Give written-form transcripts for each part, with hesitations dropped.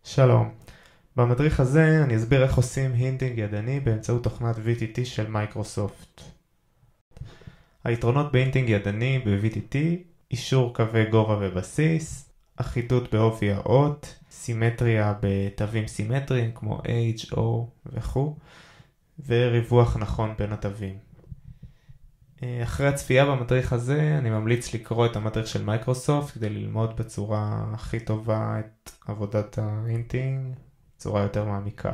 שלום, במדריך הזה אני אסביר איך עושים הינטינג ידני באמצעות תוכנת VTT של מייקרוסופט. היתרונות בהינטינג ידני ב-VTT: אישור קווי גובה ובסיס, אחידות בעובי האות, סימטריה בתווים סימטריים כמו H, O וכו', וריווח נכון בין התווים. אחרי הצפייה במדריך הזה אני ממליץ לקרוא את המדריך של מייקרוסופט כדי ללמוד בצורה הכי טובה את עבודת ההינטינג, בצורה יותר מעמיקה.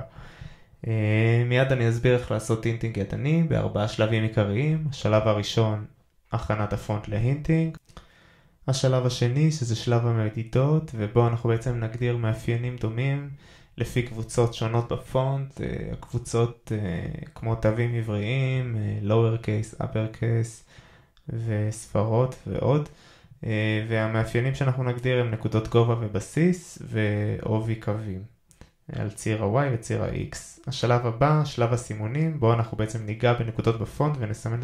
מיד אני אסביר איך לעשות הינטינג ידני ב4 שלבים עיקריים. השלב הראשון, הכנת הפונט להינטינג. השלב השני, שזה שלב המדידות, ובו אנחנו בעצם נגדיר מאפיינים דומים לפי קבוצות שונות בפונט, הקבוצות כמו תווים עבריים, lower case, upper case וספרות ועוד. והמאפיינים שאנחנו נגדיר הם נקודות גובה ובסיס ועובי קווים על ציר ה-Y וציר ה-X. השלב הבא, שלב הסימונים, בו אנחנו בעצם ניגע בנקודות בפונט ונסמן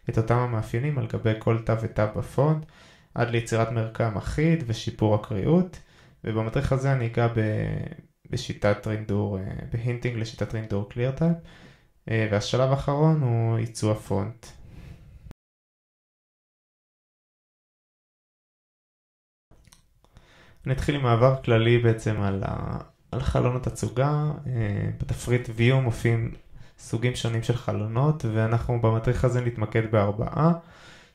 את אותם המאפיינים על גבי כל תו ותו בפונט, עד ליצירת מרקם אחיד ושיפור הקריאות. ובמדריך הזה אני אגע בשיטת רינדור, בהינטינג לשיטת רינדור ClearType. והשלב האחרון הוא ייצוא הפונט. נתחיל עם מעבר כללי בעצם על חלונות הצוגה. בתפריט View מופיעים סוגים שונים של חלונות, ואנחנו במדריך הזה נתמקד בארבעה.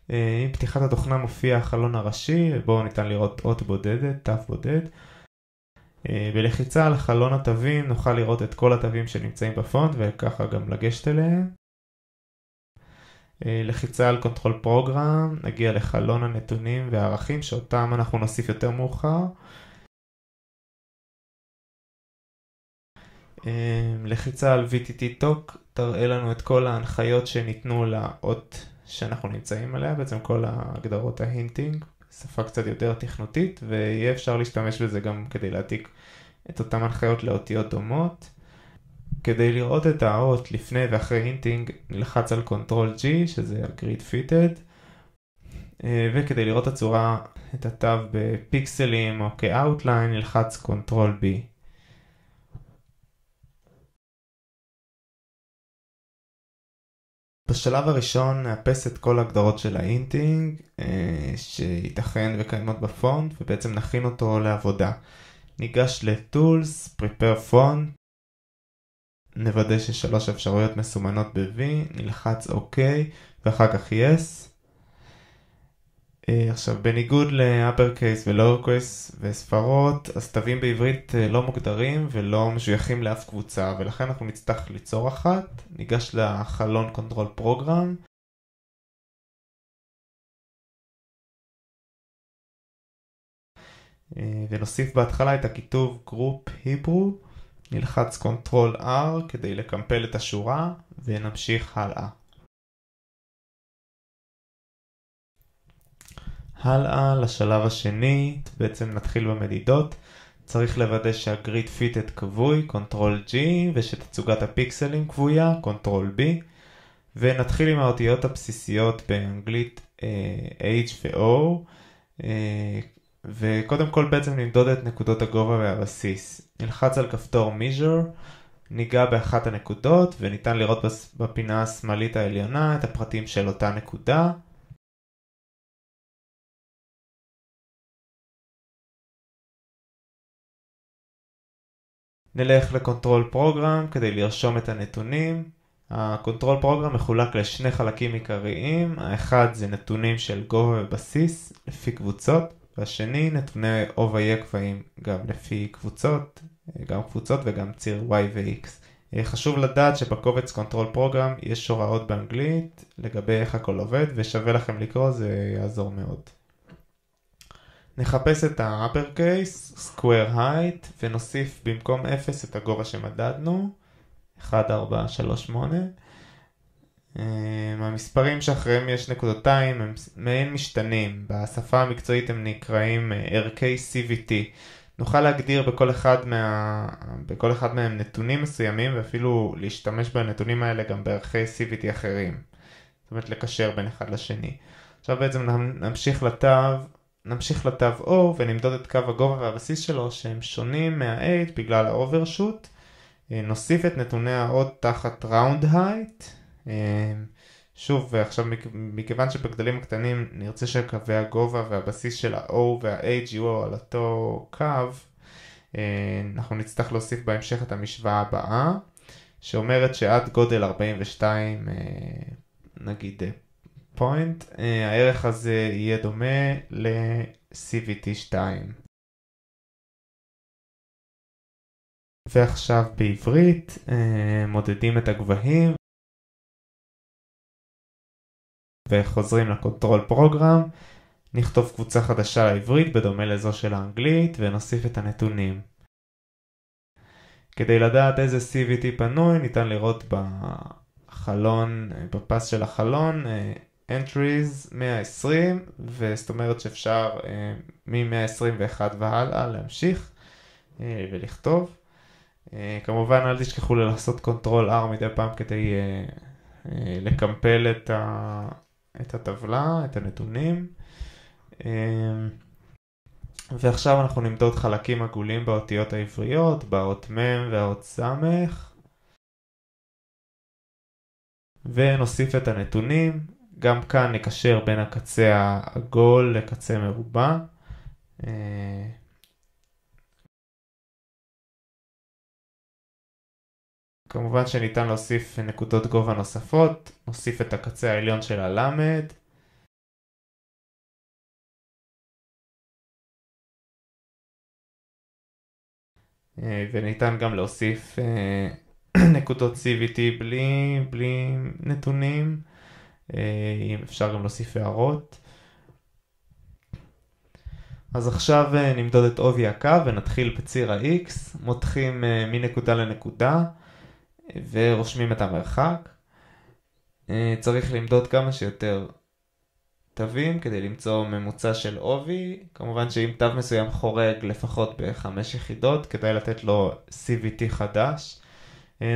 עם פתיחת התוכנה מופיע החלון הראשי, בו ניתן לראות אות בודדת, תו בודד. בלחיצה על חלון התווים נוכל לראות את כל התווים שנמצאים בפונט, וככה גם לגשת אליהם. לחיצה על Control Program, נגיע לחלון הנתונים והערכים שאותם אנחנו נוסיף יותר מאוחר. לחיצה על VTT Talk תראה לנו את כל ההנחיות שניתנו לאות שאנחנו נמצאים עליה, בעצם כל ההגדרות ההינטינג, שפה קצת יותר תכנותית, ויהיה אפשר להשתמש בזה גם כדי להעתיק את אותם הנחיות לאותיות דומות. כדי לראות את האות לפני ואחרי הינטינג נלחץ על Ctrl G, שזה ה-Grid Fitted, וכדי לראות הצורה, את התו בפיקסלים או כ-Outline נלחץ Ctrl B. בשלב הראשון נאפס את כל ההגדרות של ההינטינג שייתכן וקיימות בפונט, ובעצם נכין אותו לעבודה. ניגש ל-Tools, Prepare Font, נוודא ששלוש אפשרויות מסומנות ב-V, נלחץ OK ואחר כך Yes. עכשיו, בניגוד ל-upper case ו-lower case וספרות, אז תווים בעברית לא מוגדרים ולא משויכים לאף קבוצה, ולכן אנחנו נצטרך ליצור אחת. ניגש לחלון Control Program. ונוסיף בהתחלה את הכיתוב Group Hebrew. נלחץ Ctrl R כדי לקמפל את השורה ונמשיך הלאה. הלאה לשלב השני, בעצם נתחיל במדידות. צריך לוודא שהגריד פיטד קבוי, Ctrl G, ושתצוגת הפיקסלים קבויה, Ctrl B. ונתחיל עם האותיות הבסיסיות באנגלית H ו-O. וקודם כל בעצם נמדוד את נקודות הגובה והבסיס. נלחץ על כפתור Measure, ניגע באחת הנקודות, וניתן לראות בפינה השמאלית העליונה את הפרטים של אותה נקודה. נלך ל-Control Program כדי לרשום את הנתונים. ה-Control Program מחולק לשני חלקים עיקריים. האחד זה נתונים של גובה ובסיס לפי קבוצות, והשני נתוני עובי קבעים גם לפי קבוצות, גם קבוצות וגם ציר Y ו-X. חשוב לדעת שבקובץ Control Program יש הוראות באנגלית לגבי איך הכל עובד, ושווה לכם לקרוא, זה יעזור מאוד. נחפש את ה-upper case, square height, ונוסיף במקום 0 את הגובה שמדדנו, 1, 4, 3, 8. המספרים שאחריהם יש נקודותיים הם מעין משתנים. בשפה המקצועית הם נקראים ערכי CVT. נוכל להגדיר בכל אחד מהם נתונים מסוימים, ואפילו להשתמש בנתונים האלה גם בערכי CVT אחרים. זאת אומרת לקשר בין אחד לשני. עכשיו בעצם נמשיך לתו נמשיך לתו O ונמדוד את קו הגובה והבסיס שלו שהם שונים מה-H בגלל ה-overshoot. נוסיף את נתוני האות תחת round height. שוב, ועכשיו מכיוון שבגדלים הקטנים נרצה שקווי הגובה והבסיס של ה-O וה-H יהיו על אותו קו, אנחנו נצטרך להוסיף בהמשך את המשוואה הבאה, שאומרת שעד גודל 42, נגיד פוינט, הערך הזה יהיה דומה ל-CVT2. ועכשיו בעברית מודדים את הגבהים וחוזרים לקונטרול פרוגרם, נכתוב קבוצה חדשה לעברית בדומה לזו של האנגלית ונוסיף את הנתונים. כדי לדעת איזה CVT פנוי ניתן לראות בחלון, בפס של החלון, entries 120, וזאת אומרת שאפשר מ-121 והלאה להמשיך ולכתוב. כמובן אל תשכחו לעשות קונטרול R מדי פעם כדי לקמפל את הטבלה, את הנתונים. ועכשיו אנחנו נמדוד חלקים עגולים באותיות העבריות, באות מ' והאות ס', ונוסיף את הנתונים. גם כאן נקשר בין הקצה העגול לקצה מרובע. כמובן שניתן להוסיף נקודות גובה נוספות, נוסיף את הקצה העליון של הלמד. וניתן גם להוסיף נקודות CVT בלי נתונים, אם אפשר גם להוסיף הערות. אז עכשיו נמדוד את עובי הקו ונתחיל בציר ה-X, מותחים מנקודה לנקודה ורושמים את המרחק. צריך למדוד כמה שיותר תווים כדי למצוא ממוצע של עובי. כמובן שאם תו מסוים חורג לפחות ב5 יחידות, כדאי לתת לו CVT חדש.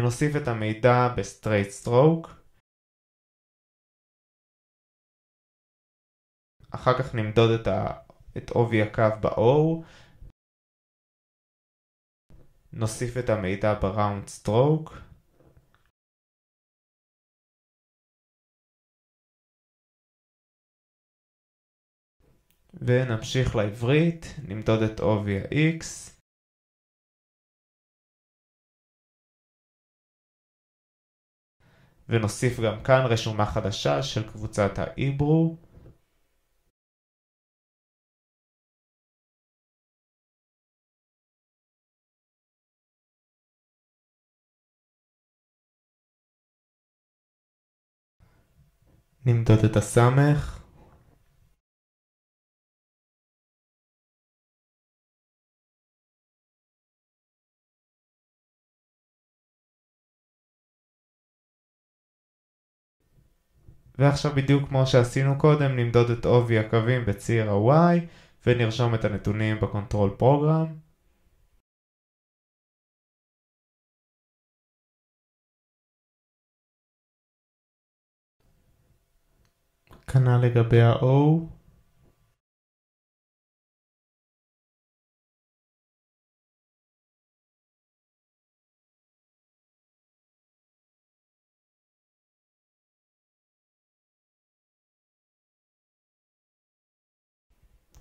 נוסיף את המידע ב-straight stroke. אחר כך נמדוד את עובי הקו ב-O. נוסיף את המידע ב-round stroke. ונמשיך לעברית, נמדוד את עובי ה-X. ונוסיף גם כאן רשומה חדשה של קבוצת האיברו. נמדוד את הסמך. ועכשיו בדיוק כמו שעשינו קודם, נמדוד את עובי הקווים בציר ה-Y ונרשום את הנתונים בקונטרול פרוגרם. כנ"ל לגבי ה-O.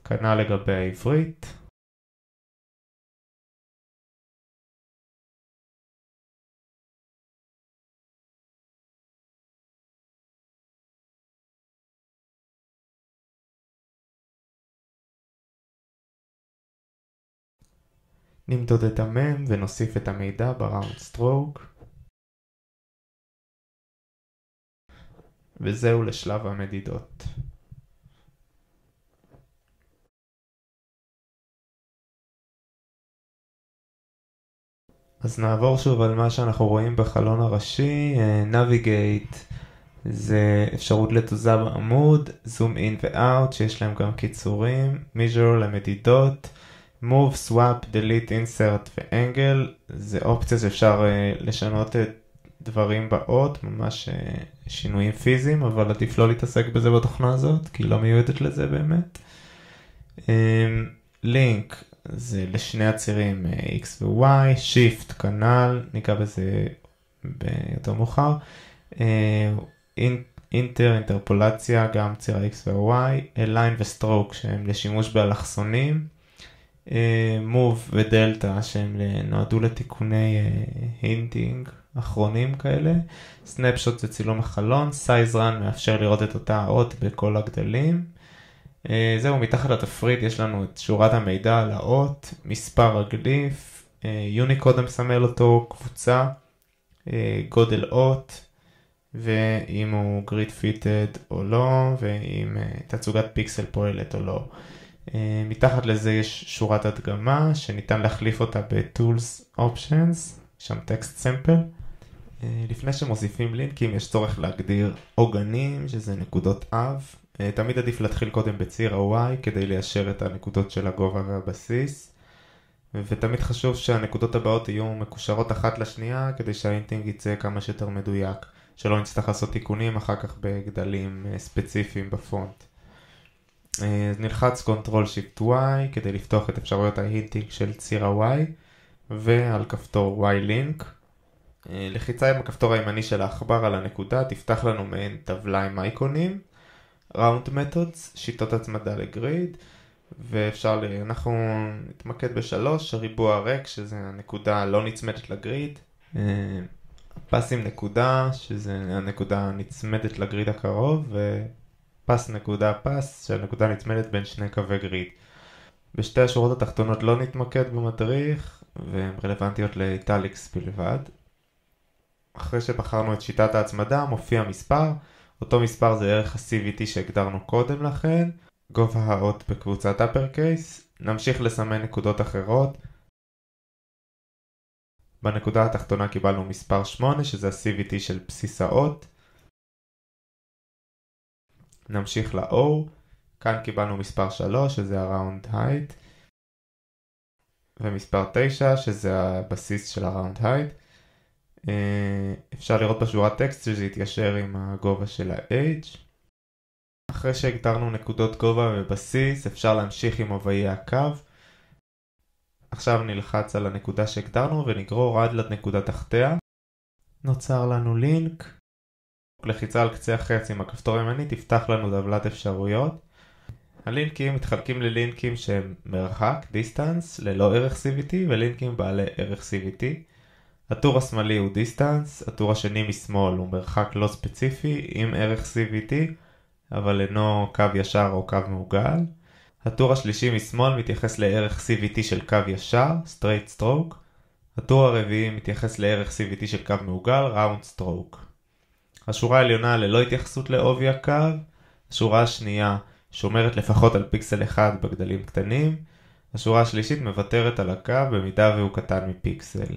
כנ"ל לגבי העברית. נמדוד את המם ונוסיף את המידע ב-round stroke. וזהו לשלב המדידות. אז נעבור שוב על מה שאנחנו רואים בחלון הראשי. Navigate זה אפשרות לתזוזה בעמוד, Zoom in ו-out שיש להם גם קיצורים, Measure למדידות, Move, Swap, Delete, Insert ו-Angle זה אופציה שאפשר לשנות את דברים באות, ממש שינויים פיזיים, אבל עדיף לא להתעסק בזה בתוכנה הזאת כי היא לא מיועדת לזה באמת. לינק זה לשני הצירים X ו-Y, Shift כנ"ל, ניגע בזה ביותר מאוחר. אינטרפולציה, גם ציר ה-X וה-Y, Align ו-Stroke שהם לשימוש באלכסונים, Move ודלטה שהם נועדו לתיקוני הינטינג אחרונים כאלה, Snapshot זה צילום החלון, Size Run מאפשר לראות את אותה האות בכל הגדלים. זהו, מתחת לתפריט יש לנו את שורת המידע על האות, מספר הגליף, יוניקוד המסמל אותו, קבוצה, גודל אות, ואם הוא grid fitted או לא, ואם תצוגת פיקסל פועלת או לא. מתחת לזה יש שורת הדגמה שניתן להחליף אותה ב-Tools Options, שם טקסט סמפל. לפני שמוסיפים לינקים יש צורך להגדיר עוגנים, שזה נקודות אב. תמיד עדיף להתחיל קודם בציר ה-Y כדי ליישר את הנקודות של הגובה והבסיס. ותמיד חשוב שהנקודות הבאות יהיו מקושרות אחת לשנייה כדי שהאינטינג יצא כמה שיותר מדויק, שלא נצטרך לעשות תיקונים אחר כך בגדלים ספציפיים בפונט. אז נלחץ Ctrl-Shift-Y כדי לפתוח את אפשרויות ההינטינג של ציר ה-Y ועל כפתור Y-Link. לחיצה עם הכפתור הימני של העכבר על הנקודה תפתח לנו מעין טבלה עם אייקונים. Round Methods, שיטות הצמדה לגריד, אנחנו נתמקד ב3, הריבוע ריק שזה הנקודה הלא נצמדת לגריד, פס עם נקודה שזה הנקודה הנצמדת לגריד הקרוב, ופס נקודה פס שהנקודה נצמדת בין שני קווי גריד. בשתי השורות התחתונות לא נתמקד במדריך והן רלוונטיות לאיטליקס בלבד. אחרי שבחרנו את שיטת ההצמדה מופיע מספר, אותו מספר זה ערך ה-CVT שהגדרנו קודם לכן, גובה האות בקבוצת uppercase, נמשיך לסמן נקודות אחרות. בנקודה התחתונה קיבלנו מספר 8 שזה ה-CVT של בסיס האות. נמשיך ל-O, כאן קיבלנו מספר 3 שזה ה-round height, ומספר 9 שזה הבסיס של ה-round height. אפשר לראות בשורת טקסט שזה יתיישר עם הגובה של ה-H. אחרי שהגדרנו נקודות גובה ובסיס אפשר להמשיך עם הובעי הקו. עכשיו נלחץ על הנקודה שהגדרנו ונגרור עד לנקודה תחתיה. נוצר לנו לינק. לחיצה על קצה החץ עם הכפתור הימני תפתח לנו טבלת אפשרויות. הלינקים מתחלקים ללינקים שהם מרחק, distance, ללא ערך CVT ולינקים בעלי ערך CVT. הטור השמאלי הוא distance, הטור השני משמאל הוא מרחק לא ספציפי עם ערך CVT, אבל אינו קו ישר או קו מעוגל. הטור השלישי משמאל מתייחס לערך CVT של קו ישר, straight stroke. הטור הרביעי מתייחס לערך CVT של קו מעוגל, round stroke. השורה העליונה ללא התייחסות לעובי הקו. השורה השנייה שומרת לפחות על פיקסל אחד בגדלים קטנים. השורה השלישית מוותרת על הקו במידה והוא קטן מפיקסל.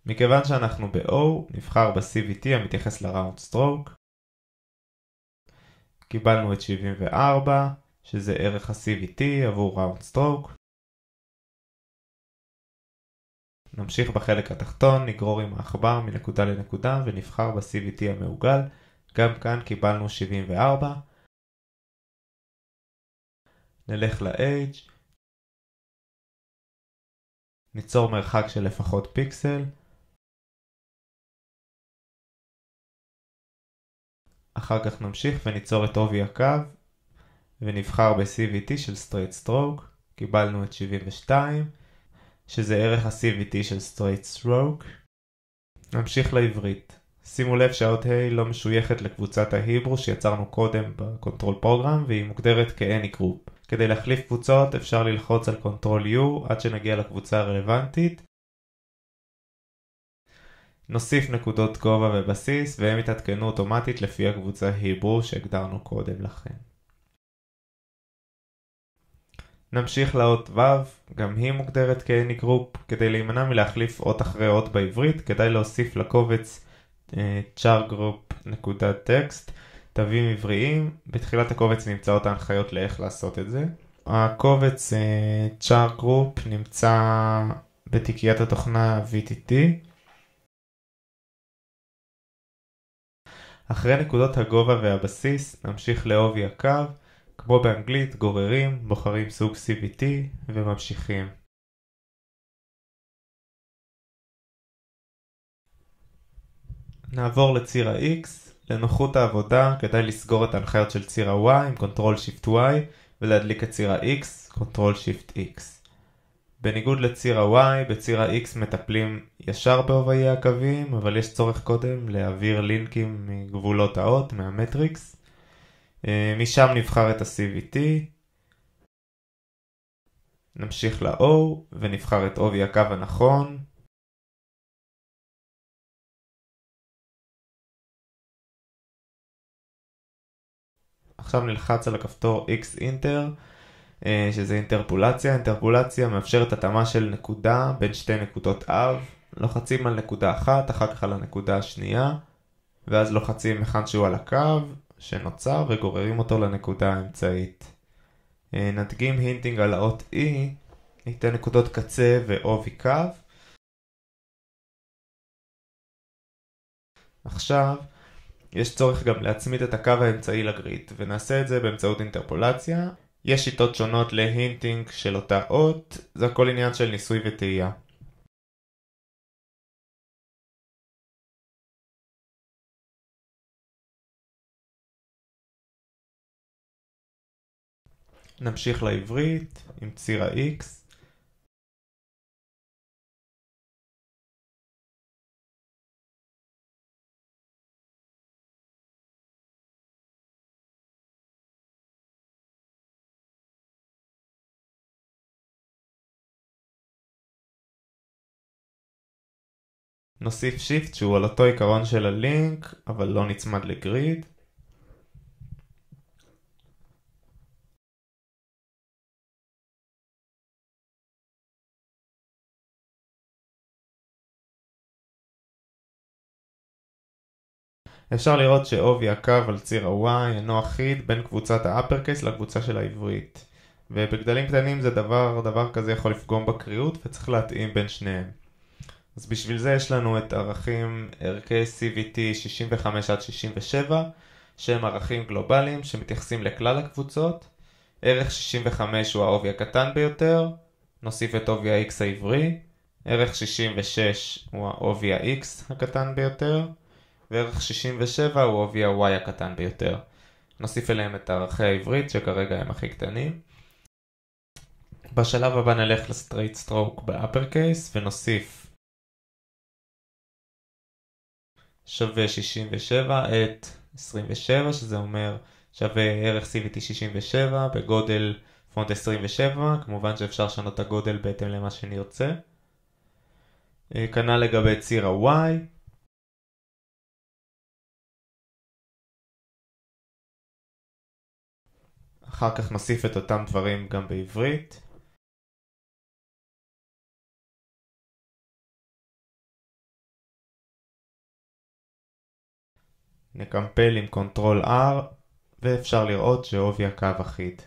מכיוון שאנחנו ב-O, נבחר ב-CVT המתייחס ל-Round Stroke. קיבלנו את 74, שזה ערך ה-CVT עבור Round Stroke. נמשיך בחלק התחתון, נגרור עם העכבר מנקודה לנקודה ונבחר ב-CVT המעוגל. גם כאן קיבלנו 74. נלך ל-H. ניצור מרחק של לפחות פיקסל. אחר כך נמשיך וניצור את עובי הקו ונבחר ב-CVT של Straight Stroke. קיבלנו את 72 שזה ערך ה-CVT של Straight Stroke. נמשיך לעברית. שימו לב שהאות ה' לא משויכת לקבוצת ההיברו שיצרנו קודם בקונטרול פרוגרם והיא מוגדרת כ-Any Group. כדי להחליף קבוצות אפשר ללחוץ על Ctrl U עד שנגיע לקבוצה הרלוונטית. נוסיף נקודות גובה ובסיס והם יתעדכנו אוטומטית לפי הקבוצה היברו שהגדרנו קודם לכן. נמשיך לאות ו', גם היא מוגדרת כ-Any Group. כדי להימנע מלהחליף אות אחרי אות בעברית כדאי להוסיף לקובץ char_group.txt תווים עבריים. בתחילת הקובץ נמצאות ההנחיות לאיך לעשות את זה. הקובץ char_group נמצא בתיקיית התוכנה VTT. אחרי נקודות הגובה והבסיס נמשיך לעובי הקו. כמו באנגלית, גוררים, בוחרים סוג CVT וממשיכים. נעבור לציר ה-X. לנוחות העבודה כדאי לסגור את ההנחיות של ציר ה-Y עם Ctrl-Shift-Y ולהדליק את ציר ה-X, Ctrl-Shift-X. בניגוד לציר ה-Y, בציר ה-X מטפלים ישר בהובעי הקווים, אבל יש צורך קודם להעביר לינקים מגבולות האות, מהמטריקס. משם נבחר את ה-CVT, נמשיך ל-O ונבחר את עובי הקו הנכון. עכשיו נלחץ על הכפתור X Inter, שזה אינטרפולציה. אינטרפולציה מאפשרת התאמה של נקודה בין שתי נקודות אב. לוחצים על נקודה אחת, אחר כך על הנקודה השנייה, ואז לוחצים אחד שהוא על הקו שנוצר וגוררים אותו לנקודה האמצעית. נדגים הינטינג על האות E, ניתן נקודות קצה ועובי קו. עכשיו יש צורך גם להצמיד את הקו האמצעי לגריד, ונעשה את זה באמצעות אינטרפולציה. יש שיטות שונות להינטינג של אותה אות, זה הכל עניין של ניסוי וטעייה. נמשיך לעברית עם ציר ה-X. נוסיף Shift שהוא על אותו עיקרון של הלינק, אבל לא נצמד לגריד. אפשר לראות שעובי הקו על ציר ה-Y אינו אחיד בין קבוצת ה-uppercase לקבוצה של העברית. ובגדלים קטנים זה דבר כזה יכול לפגום בקריאות וצריך להתאים בין שניהם. אז בשביל זה יש לנו את ערכים ערכי CVT 65 עד 67, שהם ערכים גלובליים שמתייחסים לכלל הקבוצות. ערך 65 הוא העובי הקטן ביותר, נוסיף את עובי ה-X העברי. ערך 66 הוא העובי ה-X הקטן ביותר, וערך 67 הוא עובי ה-Y הקטן ביותר. נוסיף אליהם את ערכי העברית שכרגע הם הכי קטנים. בשלב הבא נלך לסטרייט סטרוק באפרקייס ונוסיף שווה 67 את 27, שזה אומר שווה ערך CVT 67 בגודל פונט 27. כמובן שאפשר לשנות את הגודל בהתאם למה שנרצה. כנ"ל לגבי ציר ה-Y. אחר כך נוסיף את אותם דברים גם בעברית. נקמפל עם Ctrl R ואפשר לראות שעובי הקו אחיד.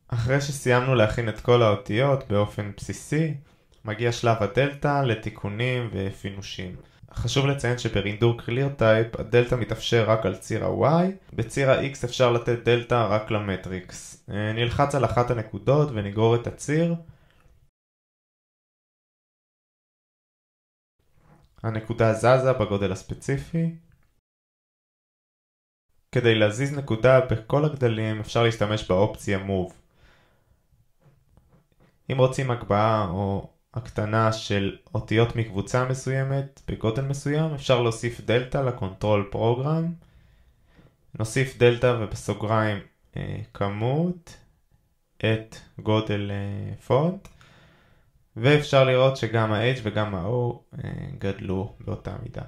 אחרי שסיימנו להכין את כל האותיות באופן בסיסי, מגיע שלב הדלטה לתיקונים ופינושים. חשוב לציין שברינדור Clear Type הדלטה מתאפשר רק על ציר ה-Y, בציר ה-X אפשר לתת דלטה רק למטריקס. נלחץ על אחת הנקודות ונגרור את הציר. הנקודה זזה בגודל הספציפי. כדי להזיז נקודה בכל הגדלים אפשר להשתמש באופציה Move. אם רוצים הגבהה או הקטנה של אותיות מקבוצה מסוימת בגודל מסוים, אפשר להוסיף דלטה לקונטרול פרוגרם. נוסיף דלטה ובסוגריים כמות את גודל פונט, ואפשר לראות שגם ה-H וגם ה-O גדלו באותה מידה.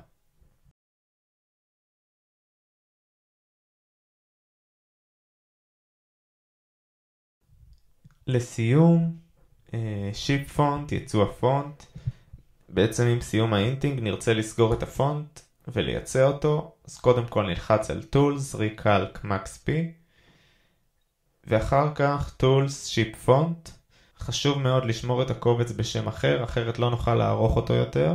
לסיום, שיפ פונט, ייצוא הפונט. בעצם עם סיום האינטינג נרצה לסגור את הפונט ולייצא אותו, אז קודם כל נלחץ על Tools, Recalc Max P, ואחר כך Tools, Ship Font. חשוב מאוד לשמור את הקובץ בשם אחר, אחרת לא נוכל לערוך אותו יותר.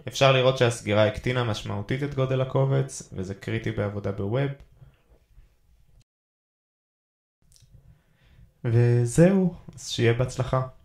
אפשר לראות שהסגירה הקטינה משמעותית את גודל הקובץ, וזה קריטי בעבודה בווב. וזהו, אז שיהיה בהצלחה.